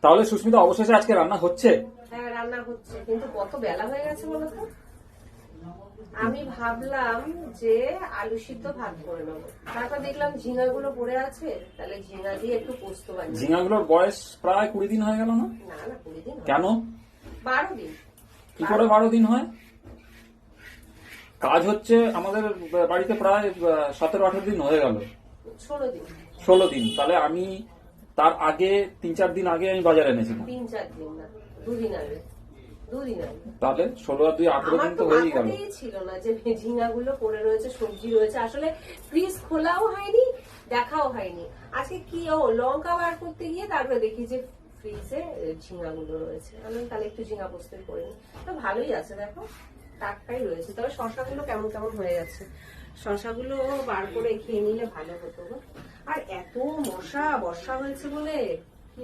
তাহলে সুস্মিতা অবশেষে আজকে রান্না হচ্ছে? হ্যাঁ রান্না হচ্ছে, কিন্তু কত বেলা হয়ে গেছে বলতো। আমি ভাবলাম যে আলু সিদ্ধ ভাত করে নেবো, তারপর দেখলাম ঝিঙাগুলো পড়ে আছে, তাহলে ঝিঙা দিয়ে একটু পোস্ত বানিয়ে। ঝিঙাগুলোর বয়স প্রায় 20 দিন হয়ে গেল না? না না 20 দিন কেন? 12 দিন। কি করে 12 দিন হয়? কাজ হচ্ছে আমাদের বাড়িতে প্রায় 17-18 দিন হয়ে গেল। 16 দিন। 16 দিন। তাহলে আমি তার আগে 3-4 দিন আগে আমি বাজারে এনেছিলাম। 3-4 দিন না, 2 দিন আগে। 2 দিন আগে। তাহলে 16 আর 2 18 দিন তো হয়েই গেল। আমার ছিল না যে ঝিঙাগুলো পড়ে রয়েছে, সবজি রয়েছে, আসলে ফ্রিজ খোলাও হয়নি, দেখাও হয়নি। আজকে কি লঙ্কা বার করতে গিয়ে তারপরে দেখি যে ফ্রিজে ঝিঙাগুলো রয়েছে। আমি তাহলে একটু ঝিঙা পোস্ত করে নিই। তো ভালোই আছে, দেখো টাটকাই রয়েছে। তবে শশাগুলো কেমন কেমন হয়ে যাচ্ছে, শশাগুলো বার করে খেয়ে নিলে ভালো হতো। আর এত মশা, বর্ষা হয়েছে বলে কি